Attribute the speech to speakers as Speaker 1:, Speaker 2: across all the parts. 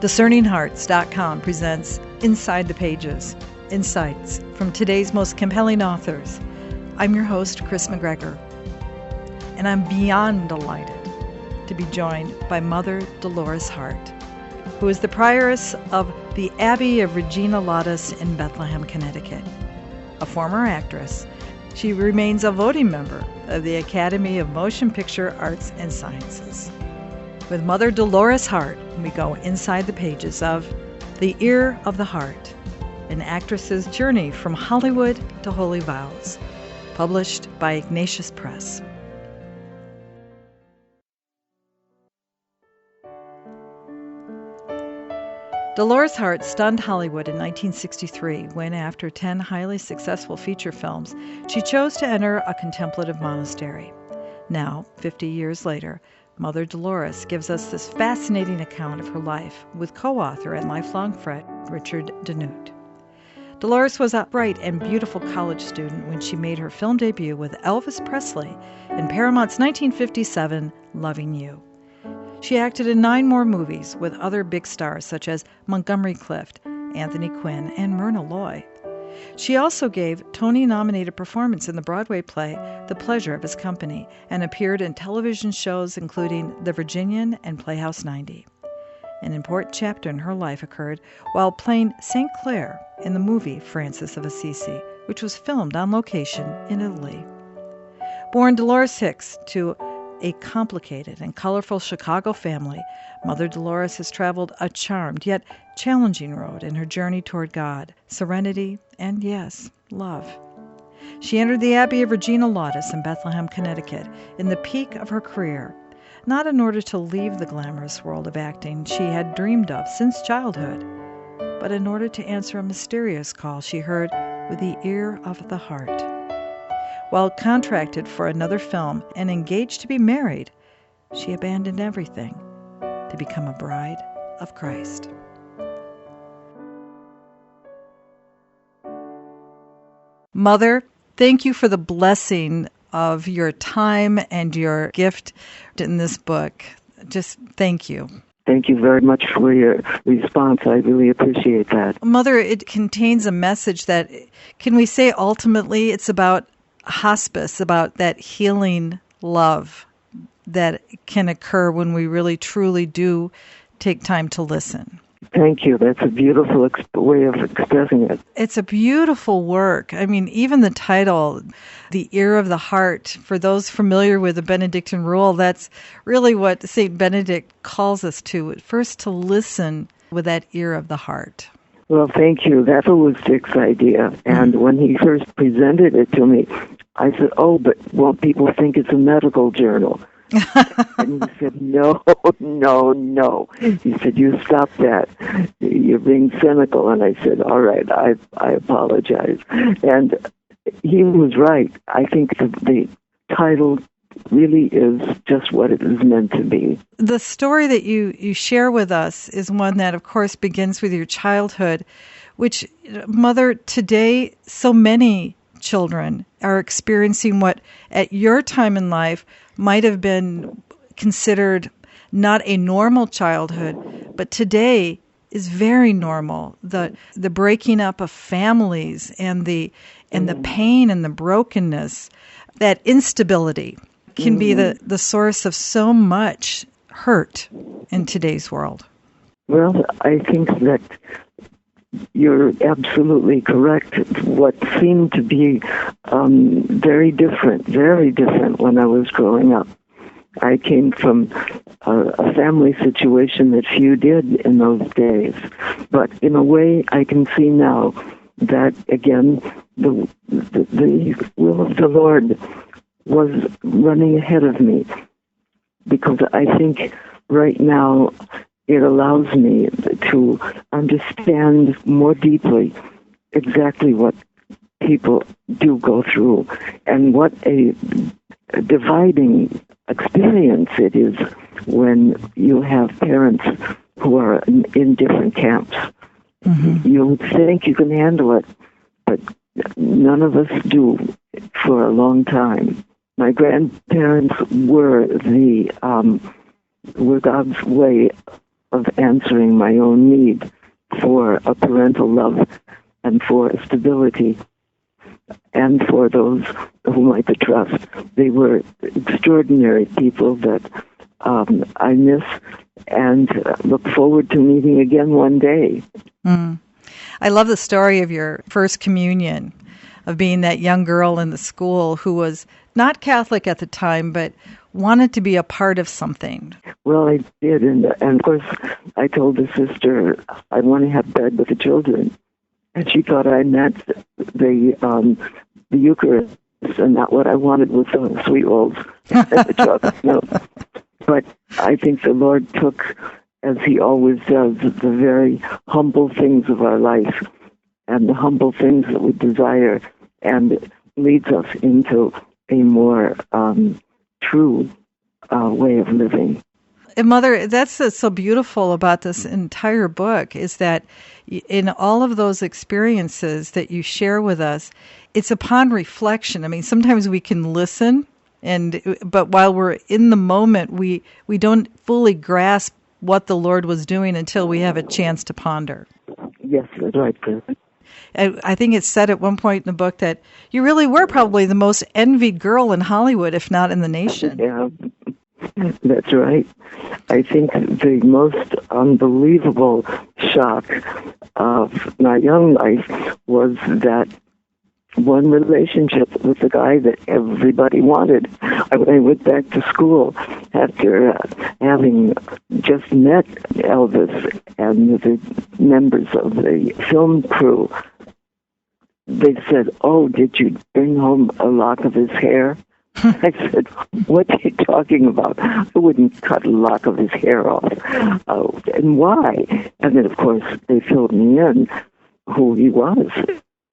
Speaker 1: DiscerningHearts.com presents Inside the Pages, insights from today's most compelling authors. I'm your host, Kris McGregor, and I'm beyond delighted to be joined by Mother Dolores Hart, who is the prioress of the Abbey of Regina Laudis in Bethlehem, Connecticut. A former actress, she remains a voting member of the Academy of Motion Picture Arts and Sciences. With Mother Dolores Hart, we go inside the pages of The Ear of the Heart, an actress's journey from Hollywood to Holy Vows, published by Ignatius Press. Dolores Hart stunned Hollywood in 1963 when, after 10 highly successful feature films, she chose to enter a contemplative monastery. Now, 50 years later, Mother Dolores gives us this fascinating account of her life with co-author and lifelong friend Richard Danute. Dolores was a bright and beautiful college student when she made her film debut with Elvis Presley in Paramount's 1957 Loving You. She acted in 9 more movies with other big stars such as Montgomery Clift, Anthony Quinn, and Myrna Loy. She also gave Tony-nominated performance in the Broadway play The Pleasure of His Company and appeared in television shows including The Virginian and Playhouse 90. An important chapter in her life occurred while playing St. Clair in the movie Francis of Assisi, which was filmed on location in Italy. Born Dolores Hicks to a complicated and colorful Chicago family, Mother Dolores has traveled a charmed yet challenging road in her journey toward God, serenity, and yes, love. She entered the Abbey of Regina Laudis in Bethlehem, Connecticut, in the peak of her career, not in order to leave the glamorous world of acting she had dreamed of since childhood, but in order to answer a mysterious call she heard with the ear of the heart. While contracted for another film and engaged to be married, she abandoned everything to become a bride of Christ. Mother, thank you for the blessing of your time and your gift in this book. Just thank you.
Speaker 2: Thank you very much for your response. I really appreciate that.
Speaker 1: Mother, it contains a message that, can we say ultimately, it's about hospice, about that healing love that can occur when we really truly do take time to listen.
Speaker 2: Thank you. That's a beautiful way of expressing it.
Speaker 1: It's a beautiful work. I mean, even the title, The Ear of the Heart, for those familiar with the Benedictine rule, that's really what St. Benedict calls us to, first to listen with that ear of the heart.
Speaker 2: Well, thank you. That was Dick's idea. And when he first presented it to me, I said, but won't people think it's a medical journal? And he said, no. He said, you stop that. You're being cynical. And I said, all right, I apologize. And he was right. I think the title really is just what it is meant to be.
Speaker 1: The story that you share with us is one that, of course, begins with your childhood, which, Mother, today so many children are experiencing what at your time in life might have been considered not a normal childhood, but today is very normal. The breaking up of families and the pain and the brokenness, that instability can be the source of so much hurt in today's world.
Speaker 2: Well, I think that you're absolutely correct. What seemed to be very different when I was growing up. I came from a family situation that few did in those days. But in a way, I can see now that, again, the will of the Lord was running ahead of me, because I think right now it allows me to understand more deeply exactly what people do go through and what a dividing experience it is when you have parents who are in different camps. Mm-hmm. You think you can handle it, but none of us do for a long time. My grandparents were God's way of answering my own need for a parental love and for stability and for those whom I could trust. They were extraordinary people that I miss and look forward to meeting again one day.
Speaker 1: I love the story of your first communion, of being that young girl in the school who was not Catholic at the time, but wanted to be a part of something.
Speaker 2: Well, I did, and of course, I told the sister I want to have bed with the children, and she thought I meant the Eucharist, and not what I wanted was the sweet rolls and the chocolate milk. But I think the Lord took, as He always does, the very humble things of our life and the humble things that we desire, and leads us into a more true way of living.
Speaker 1: And Mother, that's so beautiful about this entire book, is that in all of those experiences that you share with us, it's upon reflection. I mean, sometimes we can listen, but while we're in the moment, we don't fully grasp what the Lord was doing until we have a chance to ponder.
Speaker 2: Yes, that's right, Chris.
Speaker 1: I think it's said at one point in the book that you really were probably the most envied girl in Hollywood, if not in the nation.
Speaker 2: Yeah, that's right. I think the most unbelievable shock of my young life was that one relationship with the guy that everybody wanted. I went back to school after having just met Elvis and the members of the film crew. They said, "Oh, did you bring home a lock of his hair?" I said, "What are you talking about? I wouldn't cut a lock of his hair off." "Oh, and why?" And then, of course, they filled me in who he was,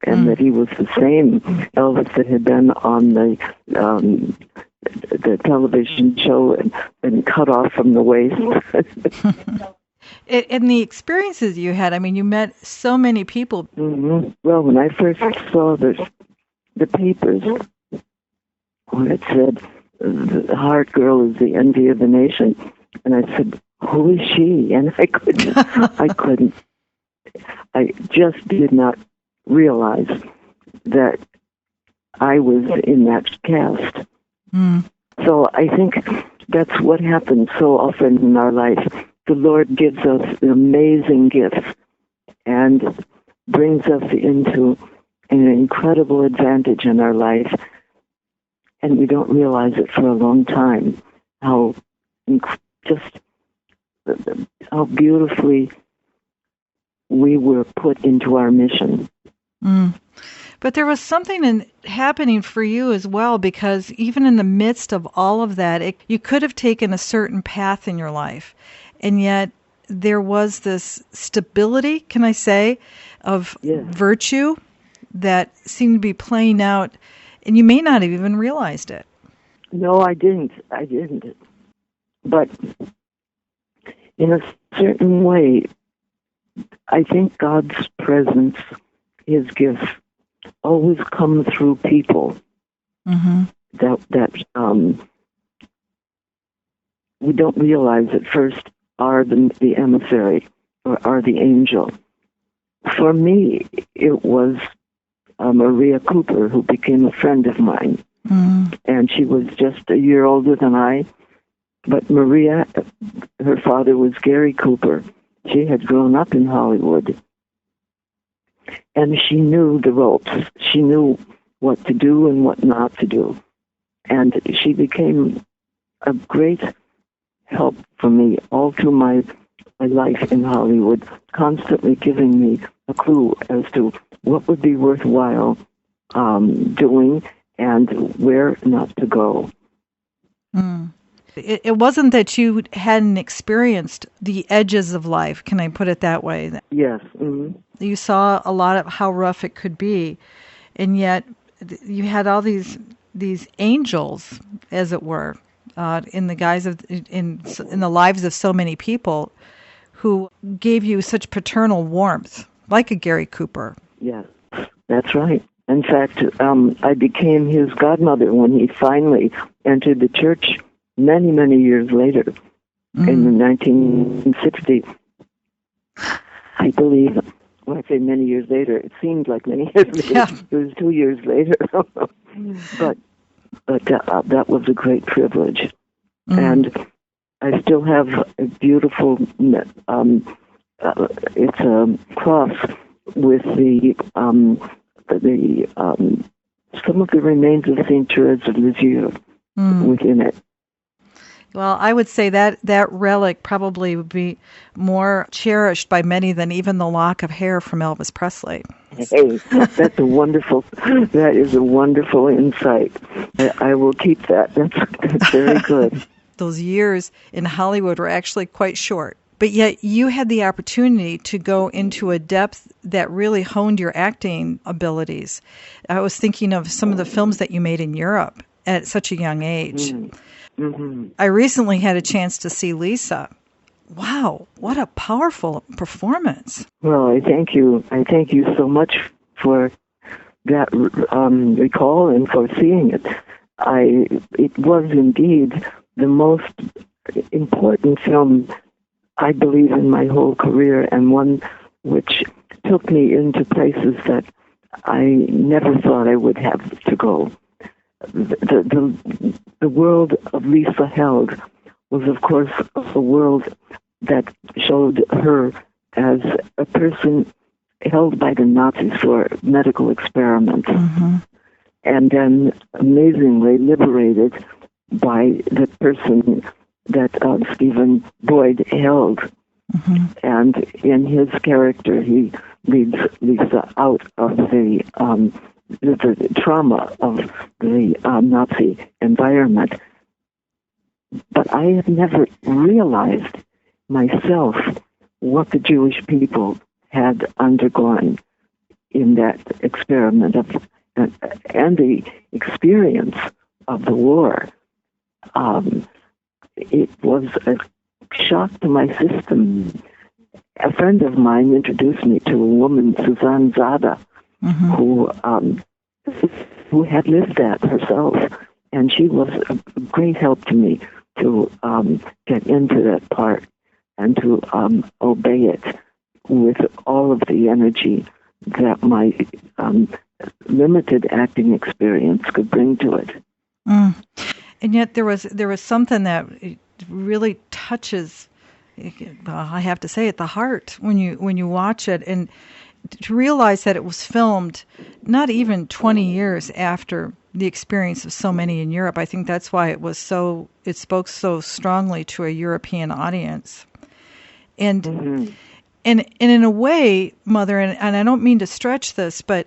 Speaker 2: and that he was the same Elvis that had been on the television show and cut off from the waist.
Speaker 1: And the experiences you had, I mean, you met so many people.
Speaker 2: Mm-hmm. Well, when I first saw the papers, when it said, "The Hart girl is the envy of the nation," and I said, "Who is she?" And I just did not realize that I was in that cast. So I think that's what happens so often in our life. The Lord gives us amazing gifts and brings us into an incredible advantage in our life, and we don't realize it for a long time, how beautifully we were put into our mission.
Speaker 1: But there was something happening for you as well, because even in the midst of all of that, you could have taken a certain path in your life, and yet there was this stability, can I say, of virtue that seemed to be playing out, and you may not have even realized it.
Speaker 2: No, I didn't. But in a certain way, I think God's presence, His gifts, always come through people that we don't realize at first are the emissary or are the angel. For me, it was Maria Cooper, who became a friend of mine. And she was just a year older than I. But Maria, her father was Gary Cooper. She had grown up in Hollywood. And she knew the ropes. She knew what to do and what not to do. And she became a great help for me all through my life in Hollywood, constantly giving me a clue as to what would be worthwhile doing and where not to go.
Speaker 1: It wasn't that you hadn't experienced the edges of life, can I put it that way?
Speaker 2: Yes.
Speaker 1: You saw a lot of how rough it could be, and yet you had all these angels, as it were, in the guise of in the lives of so many people who gave you such paternal warmth, like a Gary Cooper.
Speaker 2: Yes, that's right. In fact, I became his godmother when he finally entered the church many, many years later. in 1960. I believe, when I say many years later, it seemed like many years later.
Speaker 1: Yeah.
Speaker 2: It was 2 years later. but that was a great privilege. And I still have a beautiful, it's a cross with some of the remains of Saint Therese of Lisieux within it.
Speaker 1: Well, I would say that relic probably would be more cherished by many than even the lock of hair from Elvis Presley.
Speaker 2: Hey, that is a wonderful insight. I will keep that. That's very good.
Speaker 1: Those years in Hollywood were actually quite short, but yet you had the opportunity to go into a depth that really honed your acting abilities. I was thinking of some of the films that you made in Europe at such a young age. Mm-hmm. I recently had a chance to see Lisa. Wow, what a powerful performance.
Speaker 2: Well, I thank you. I thank you so much for that recall and for seeing it. It was indeed the most important film, I believe, in my whole career, and one which took me into places that I never thought I would have to go. The world of Lisa Held was, of course, a world that showed her as a person held by the Nazis for medical experiments, and then amazingly liberated by the person that Stephen Boyd held. And in his character, he leads Lisa out of the trauma of the Nazi environment. But I had never realized myself what the Jewish people had undergone in that experiment and the experience of the war. It was a shock to my system. A friend of mine introduced me to a woman, Suzanne Zada, who had lived that herself, and she was a great help to me to get into that part and to obey it with all of the energy that my limited acting experience could bring to it.
Speaker 1: And yet there was something that really touches, I have to say, at the heart when you watch it, and to realize that it was filmed not even 20 years after the experience of so many in Europe. I think that's why it spoke so strongly to a European audience. And and in a way, Mother, and I don't mean to stretch this, but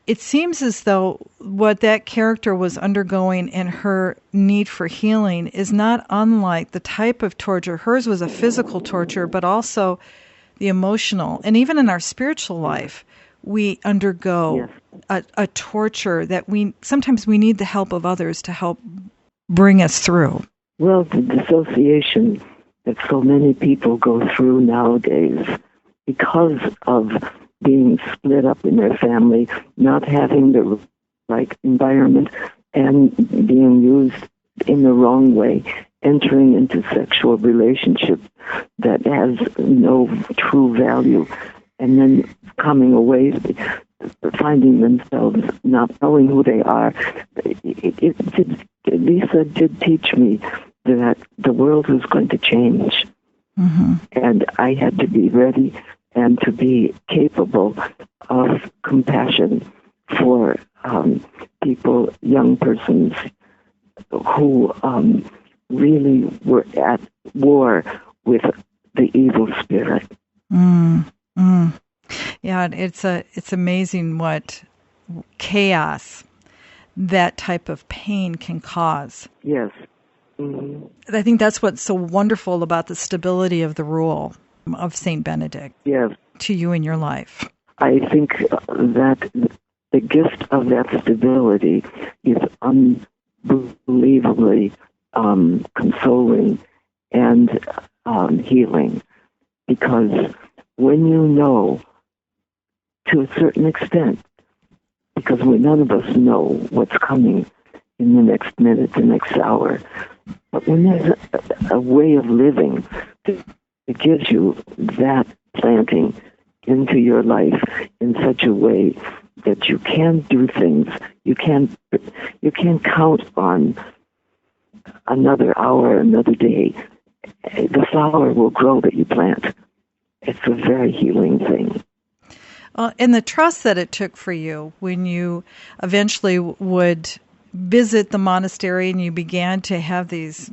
Speaker 1: it seems as though what that character was undergoing and her need for healing is not unlike the type of torture. Hers was a physical torture, but also the emotional. And even in our spiritual life, we undergo a torture that sometimes we need the help of others to help bring us through.
Speaker 2: Well, the dissociation that so many people go through nowadays because of being split up in their family, not having the right environment, and being used in the wrong way, entering into sexual relationships that has no true value, and then coming away, finding themselves not knowing who they are. Lisa did teach me that the world was going to change, and I had to be ready and to be capable of compassion for people, young persons who really were at war with the evil spirit.
Speaker 1: Yeah, it's amazing what chaos that type of pain can cause.
Speaker 2: Yes.
Speaker 1: I think that's what's so wonderful about the stability of the rule of Saint Benedict.
Speaker 2: Yes.
Speaker 1: To you in your life.
Speaker 2: I think that the gift of that stability is unbelievably consoling and healing, because when you know, to a certain extent, because none of us know what's coming in the next minute, the next hour, But when there's a way of living that gives you that planting into your life in such a way that you can do things, you can count on another hour, another day. The flower will grow that you plant. It's a very healing thing.
Speaker 1: And the trust that it took for you when you eventually would visit the monastery and you began to have this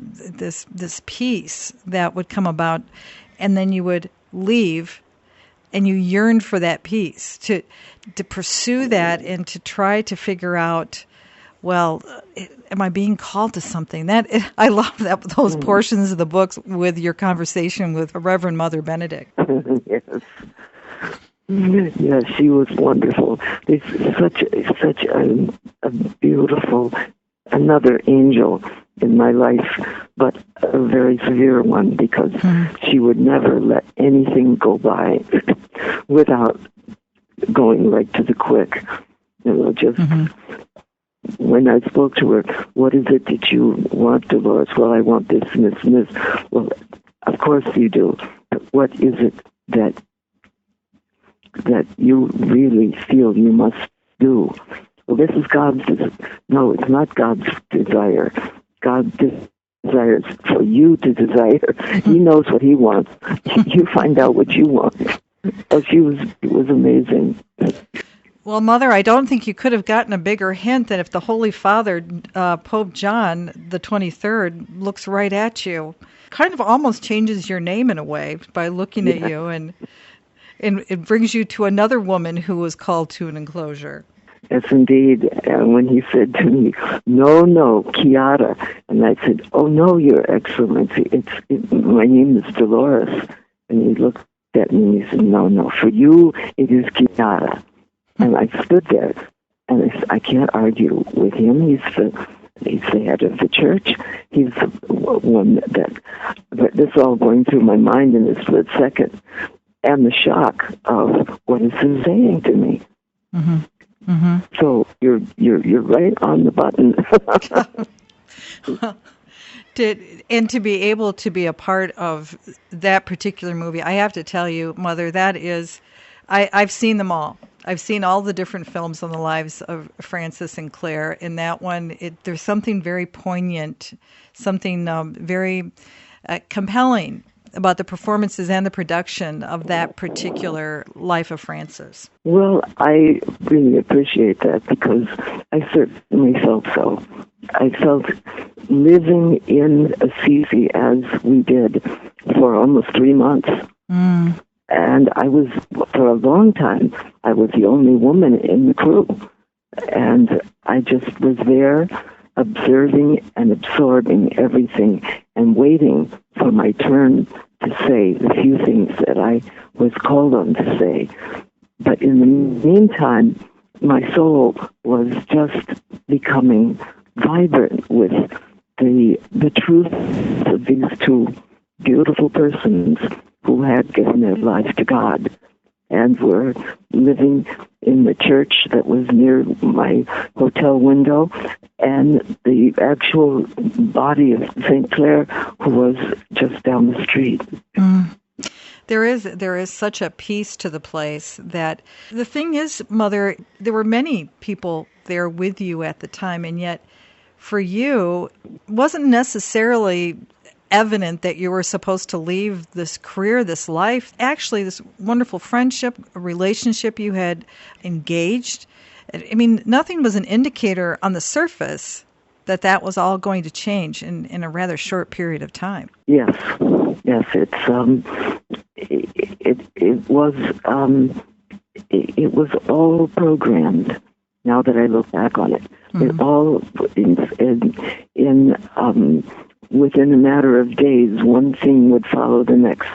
Speaker 1: peace that would come about, and then you would leave and you yearned for that peace, to pursue that and to try to figure out, well, am I being called to something? I love those portions of the books with your conversation with Reverend Mother Benedict.
Speaker 2: Yes. Yes, she was wonderful. It's such a beautiful, another angel in my life, but a very severe one, because she would never let anything go by without going right to the quick. Just when I spoke to her, what is it that you want, Dolores? Well, I want this and this and this. Well, of course you do. But what is it that you really feel you must do? Well, this is God's desire. No, it's not God's desire. God desires for you to desire. He knows what he wants. You find out what you want. Oh, it was amazing.
Speaker 1: Well, Mother, I don't think you could have gotten a bigger hint than if the Holy Father, Pope John the 23rd, looks right at you. Kind of almost changes your name in a way by looking at you, and it brings you to another woman who was called to an enclosure.
Speaker 2: Yes, indeed. And when he said to me, no, Chiara, and I said, oh, no, Your Excellency, my name is Dolores. And he looked at me and he said, no, for you, it is Chiara. And I stood there, and I can't argue with him. He's the head of the church. He's the one but this all going through my mind in a split second, and the shock of what is he saying to me. Mm-hmm. Mm-hmm. So you're right on the button.
Speaker 1: And to be able to be a part of that particular movie, I have to tell you, Mother, that is, I've seen them all. I've seen all the different films on the lives of Francis and Claire. In that one, there's something very poignant, something very compelling about the performances and the production of that particular life of Francis.
Speaker 2: Well, I really appreciate that, because I certainly felt so. I felt living in Assisi as we did for almost 3 months. Mm. And for a long time, I was the only woman in the crew. And I just was there observing and absorbing everything and waiting for my turn to say the few things that I was called on to say. But in the meantime, my soul was just becoming vibrant with the truth of these two beautiful persons who had given their life to God and were living in the church that was near my hotel window, and the actual body of St. Clair, who was just down the street. Mm.
Speaker 1: There is such a peace to the place that the thing is, Mother, there were many people there with you at the time, and yet for you, it wasn't necessarily evident that you were supposed to leave this career, this life. Actually, this wonderful friendship, relationship you had engaged. I mean, nothing was an indicator on the surface that was all going to change in a rather short period of time.
Speaker 2: Yes, it was all programmed. Now that I look back on it, it all within a matter of days, one thing would follow the next,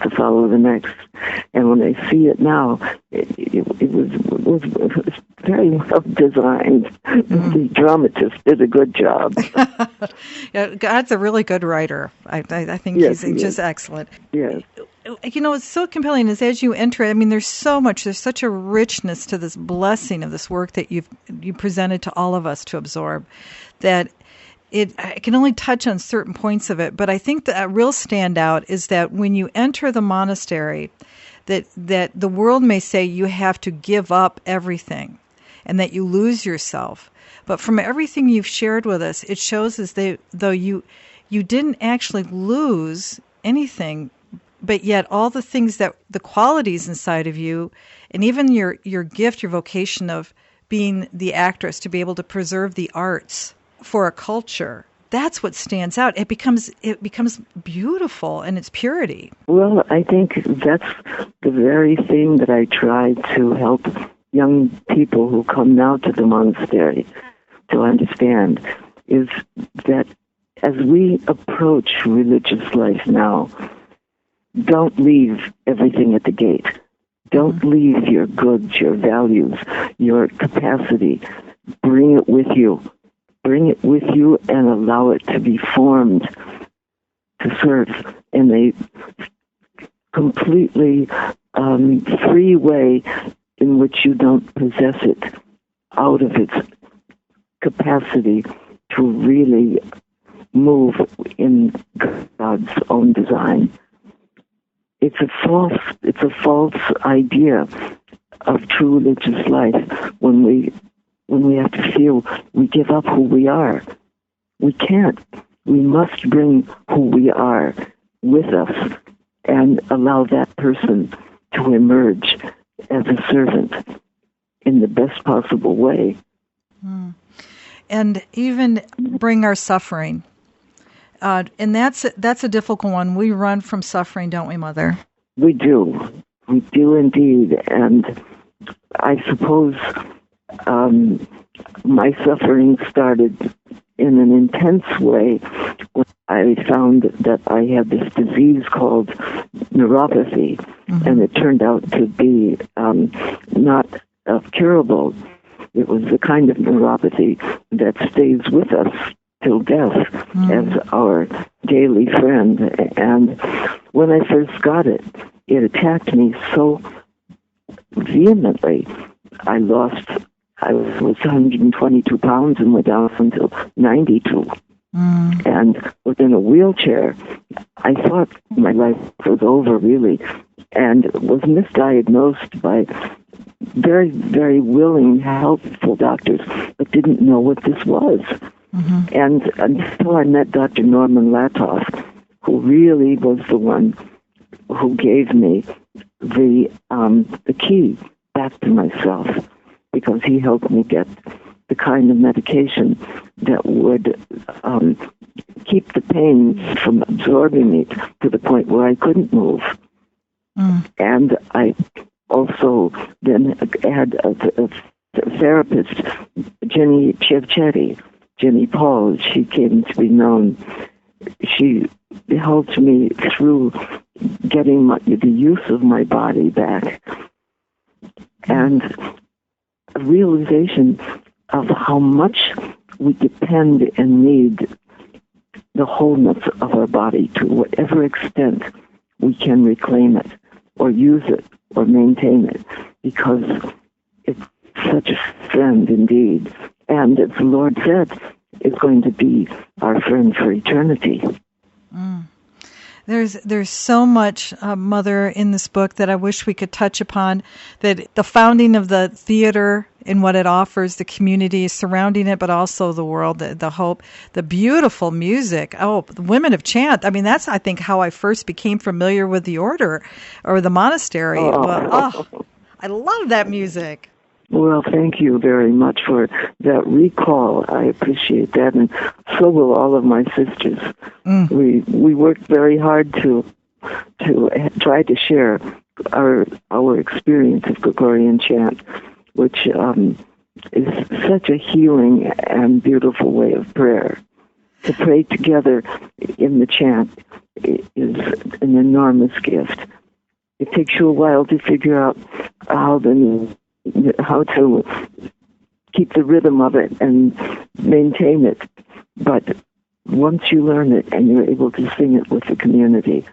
Speaker 2: and when I see it now, it was very well designed. The dramatist did a good job.
Speaker 1: Yeah, God's a really good writer. I think he's just excellent.
Speaker 2: Yes.
Speaker 1: You know, it's so compelling is as you enter it, I mean, there's such a richness to this blessing of this work that you presented to all of us to absorb, that I can only touch on certain points of it, but I think that a real standout is that when you enter the monastery, that the world may say you have to give up everything and that you lose yourself. But from everything you've shared with us, it shows as though you didn't actually lose anything, but yet all the things that the qualities inside of you, and even your gift, your vocation of being the actress, to be able to preserve the arts for a culture, that's what stands out. It becomes beautiful in its purity.
Speaker 2: Well, I think that's the very thing that I try to help young people who come now to the monastery to understand, is that as we approach religious life now, don't leave everything at the gate. Don't leave your goods, your values, your capacity. Bring it with you. Bring it with you and allow it to be formed to serve in a completely free way in which you don't possess it out of its capacity to really move in God's own design. It's a false idea of true religious life when we have to feel we give up who we are. We can't. We must bring who we are with us and allow that person to emerge as a servant in the best possible way.
Speaker 1: And even bring our suffering. And that's a difficult one. We run from suffering, don't we, Mother?
Speaker 2: We do. We do indeed. And I suppose my suffering started in an intense way when I found that I had this disease called neuropathy, and it turned out to be not curable. It was the kind of neuropathy that stays with us till death as our daily friend. And when I first got it, it attacked me so vehemently. I was 122 pounds and went down until 92. And was in a wheelchair. I thought my life was over, really, and was misdiagnosed by very, very willing, helpful doctors, but didn't know what this was. And until I met Dr. Norman Latoff, who really was the one who gave me the key back to myself, because he helped me get the kind of medication that would keep the pain from absorbing me to the point where I couldn't move. And I also then had a therapist, Jenny Chevchetti, Jenny Paul, she came to be known. She helped me through getting the use of my body back, and a realization of how much we depend and need the wholeness of our body, to whatever extent we can reclaim it or use it or maintain it, because it's such a friend indeed. And as the Lord said, is going to be our friend for eternity.
Speaker 1: There's so much, Mother, in this book that I wish we could touch upon. That the founding of the theater and what it offers, the community surrounding it, but also the world, the hope, the beautiful music. Oh, the Women of Chant. I mean, that's, I think, how I first became familiar with the order or the monastery. I love that music.
Speaker 2: Well, thank you very much for that recall. I appreciate that, and so will all of my sisters. We worked very hard to try to share our experience of Gregorian chant, which is such a healing and beautiful way of prayer. To pray together in the chant is an enormous gift. It takes you a while to figure out how to keep the rhythm of it and maintain it. But once you learn it and you're able to sing it with the community,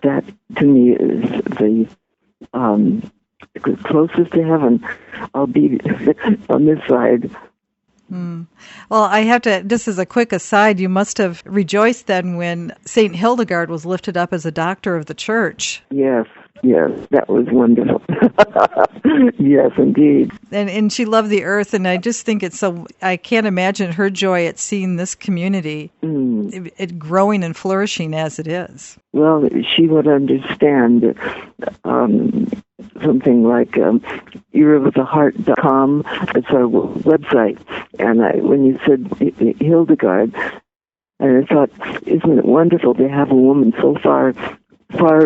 Speaker 2: that to me is the closest to heaven I'll be on this side.
Speaker 1: Well, I have to, just as a quick aside, you must have rejoiced then when St. Hildegard was lifted up as a doctor of the church.
Speaker 2: Yes, that was wonderful. Yes, indeed.
Speaker 1: And she loved the earth, and I just think it's so, I can't imagine her joy at seeing this community it growing and flourishing as it is.
Speaker 2: Well, she would understand something like earoftheheart.com. It's our website. And when you said Hildegard, and I thought, isn't it wonderful to have a woman so far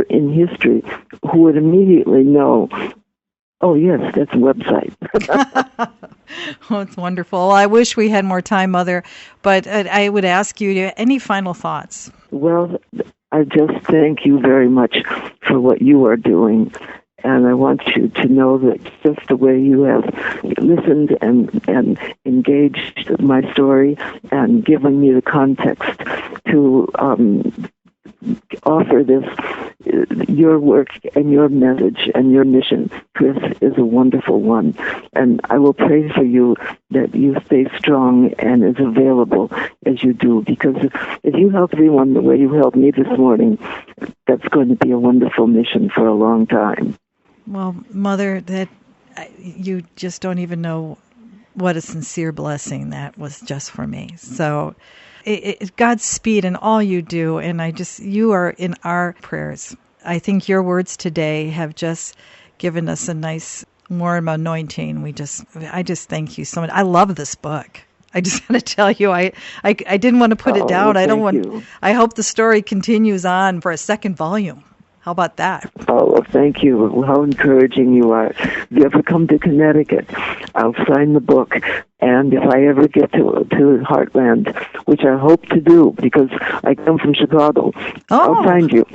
Speaker 2: in history who would immediately know, oh, yes, that's a website.
Speaker 1: Oh, it's wonderful. Well, I wish we had more time, Mother, but I would ask you, any final thoughts?
Speaker 2: Well, I just thank you very much for what you are doing. And I want you to know that just the way you have listened and engaged my story and given me the context to offer this, your work and your message and your mission, Kris, is a wonderful one. And I will pray for you that you stay strong and as available as you do, because if you help everyone the way you helped me this morning, that's going to be a wonderful mission for a long time.
Speaker 1: Well, Mother, that you just don't even know what a sincere blessing that was just for me. So Godspeed in all you do, and you are in our prayers. I think your words today have just given us a nice warm anointing. I just thank you so much. I love this book. I just got to tell you, I didn't want to put it down. I hope the story continues on for a second volume. How about that?
Speaker 2: Oh, well, thank you. How encouraging you are. If you ever come to Connecticut, I'll sign the book. And if I ever get to Heartland, which I hope to do because I come from Chicago, I'll find you.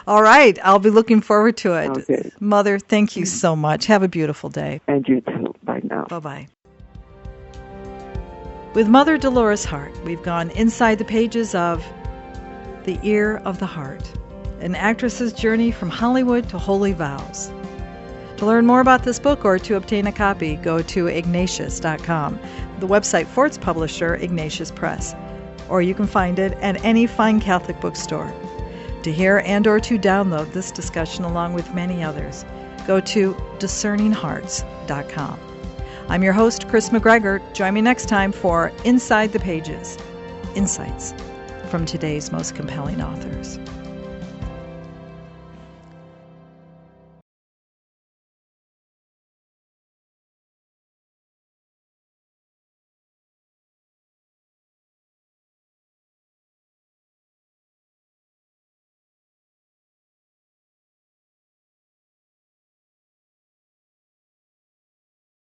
Speaker 1: All right. I'll be looking forward to it.
Speaker 2: Okay.
Speaker 1: Mother, thank you so much. Have a beautiful day.
Speaker 2: And you too. Bye now.
Speaker 1: Bye-bye. With Mother Dolores Hart, we've gone inside the pages of The Ear of the Heart, an actress's journey from Hollywood to holy vows. To learn more about this book or to obtain a copy, go to Ignatius.com, the website for its publisher, Ignatius Press, or you can find it at any fine Catholic bookstore. To hear and or to download this discussion along with many others, go to DiscerningHearts.com. I'm your host, Kris McGregor. Join me next time for Inside the Pages, insights from today's most compelling authors.